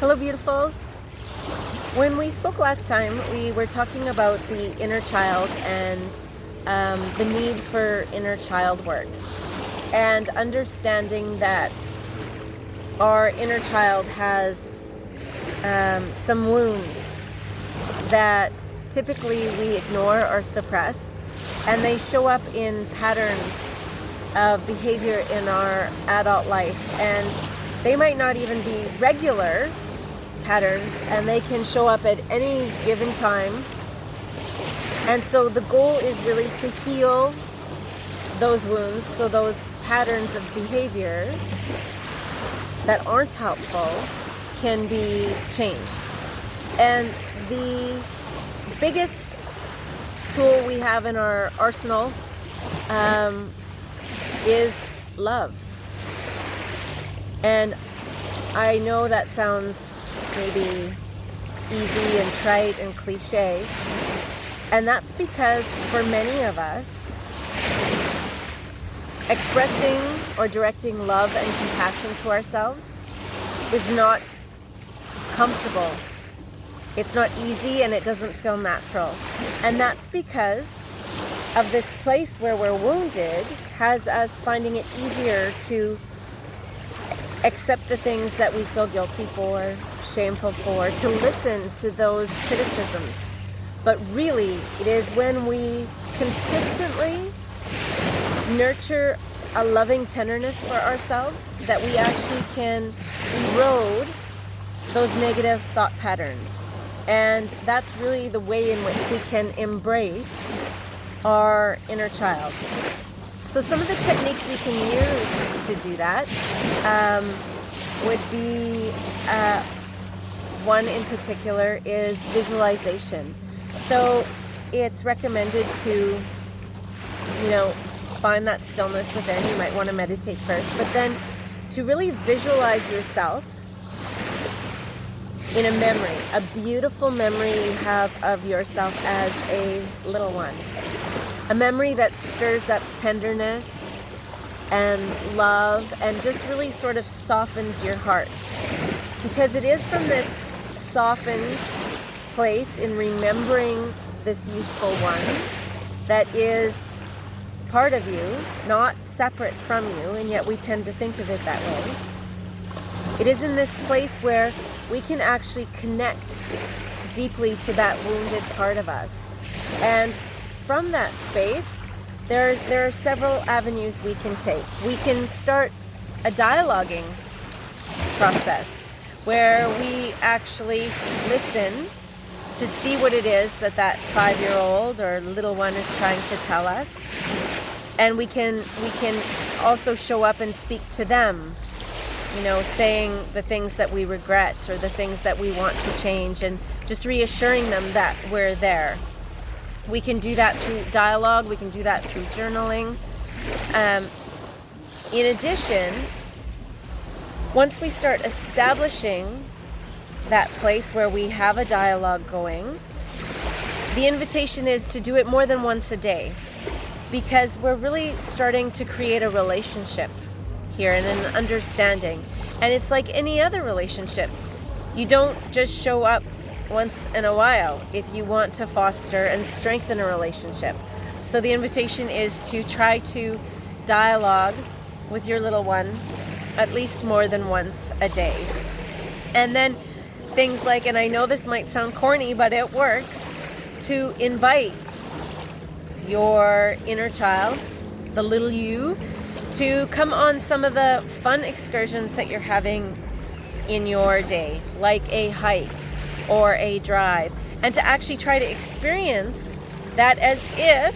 Hello, beautifuls. When we spoke last time, we were talking about the inner child and the need for inner child work, and understanding that our inner child has some wounds that typically we ignore or suppress, and they show up in patterns of behavior in our adult life, and they might not even be regular patterns, and they can show up at any given time. And so the goal is really to heal those wounds, so those patterns of behavior that aren't helpful can be changed. And the biggest tool we have in our arsenal is love. And I know that sounds maybe easy and trite and cliche, and that's because for many of us, expressing or directing love and compassion to ourselves is not comfortable. It's not easy, and it doesn't feel natural. And that's because of this place where we're wounded has us finding it easier to accept the things that we feel guilty for, shameful for, to listen to those criticisms. But really, it is when we consistently nurture a loving tenderness for ourselves that we actually can erode those negative thought patterns. And that's really the way in which we can embrace our inner child. So some of the techniques we can use to do that would be, one in particular is visualization. So it's recommended to, find that stillness within. You might want to meditate first, but then to really visualize yourself in a memory, a beautiful memory you have of yourself as a little one. A memory that stirs up tenderness and love and just really sort of softens your heart. Because it is from this softened place in remembering this youthful one that is part of you, not separate from you, and yet we tend to think of it that way. It is in this place where we can actually connect deeply to that wounded part of us. And from that space, there are several avenues we can take. We can start a dialoguing process where we actually listen to see what it is that 5-year-old or little one is trying to tell us. And we can also show up and speak to them, saying the things that we regret or the things that we want to change, and just reassuring them that we're there. We can do that through dialogue. We can do that through journaling. In addition, once we start establishing that place where we have a dialogue going, the invitation is to do it more than once a day, because we're really starting to create a relationship here and an understanding. And it's like any other relationship. You don't just show up once in a while if you want to foster and strengthen a relationship. So the invitation is to try to dialogue with your little one at least more than once a day. And then things like, and I know this might sound corny, but it works, to invite your inner child, the little you, to come on some of the fun excursions that you're having in your day, like a hike or a drive, and to actually try to experience that as if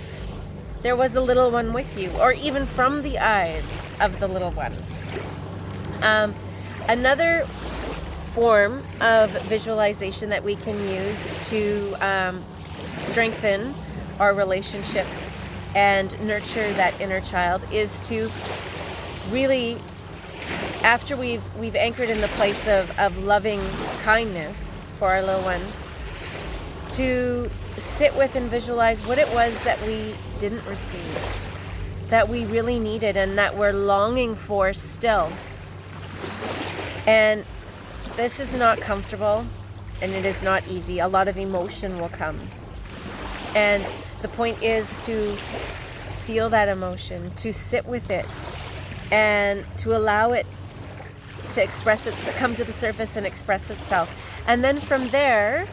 there was a little one with you, or even from the eyes of the little one. Another form of visualization that we can use to strengthen our relationship and nurture that inner child is to really, after we've anchored in the place of loving kindness for our little one, to sit with and visualize what it was that we didn't receive, that we really needed and that we're longing for still. And This is not comfortable and it is not easy. A lot of emotion will come. And the point is to feel that emotion, to sit with it, and to allow it to express it, to come to the surface and express itself. And then from there,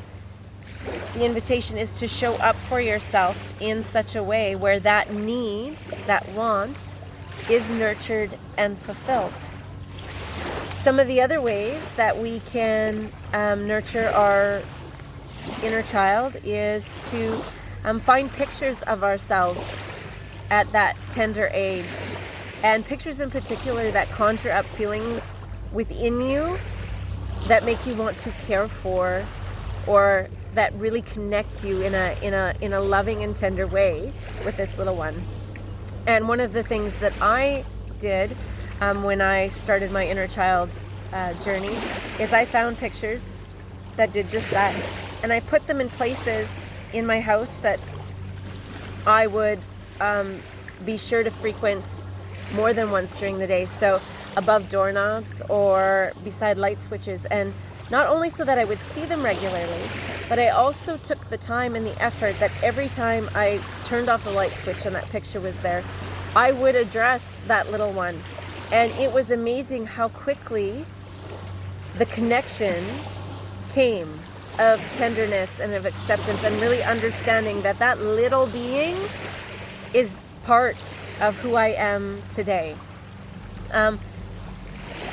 the invitation is to show up for yourself in such a way where that need, that want, is nurtured and fulfilled. Some of the other ways that we can nurture our inner child is to find pictures of ourselves at that tender age, and pictures in particular that conjure up feelings within you that make you want to care for, or that really connect you in a loving and tender way with this little one. And one of the things that I did when I started my inner child journey is I found pictures that did just that, and I put them in places in my house that I would be sure to frequent more than once during the day. So above doorknobs or beside light switches, and not only so that I would see them regularly, but I also took the time and the effort that every time I turned off the light switch and that picture was there, I would address that little one. And it was amazing how quickly the connection came of tenderness and of acceptance, and really understanding that that little being is part of who I am today.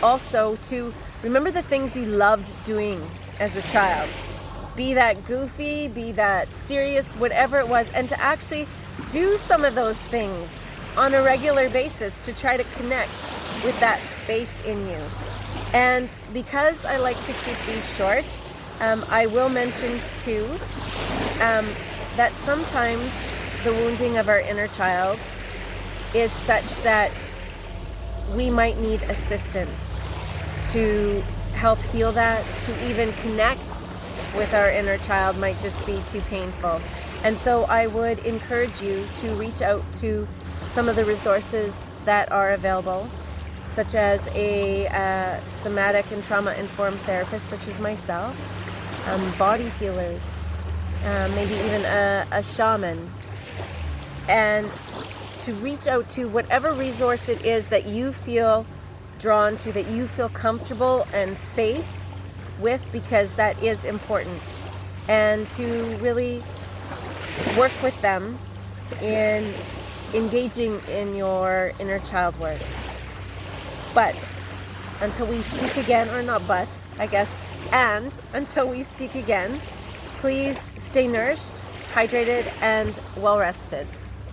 Also, to remember the things you loved doing as a child. Be that goofy, be that serious, whatever it was, and to actually do some of those things on a regular basis to try to connect with that space in you. And because I like to keep these short, I will mention too that sometimes the wounding of our inner child is such that we might need assistance to help heal that. To even connect with our inner child might just be too painful. And so I would encourage you to reach out to some of the resources that are available, such as a somatic and trauma-informed therapist such as myself, body healers, maybe even a shaman, and to reach out to whatever resource it is that you feel drawn to, that you feel comfortable and safe with, because that is important, and to really work with them in engaging in your inner child work. But until we speak again, or not but, I guess, and until we speak again, please stay nourished, hydrated, and well rested.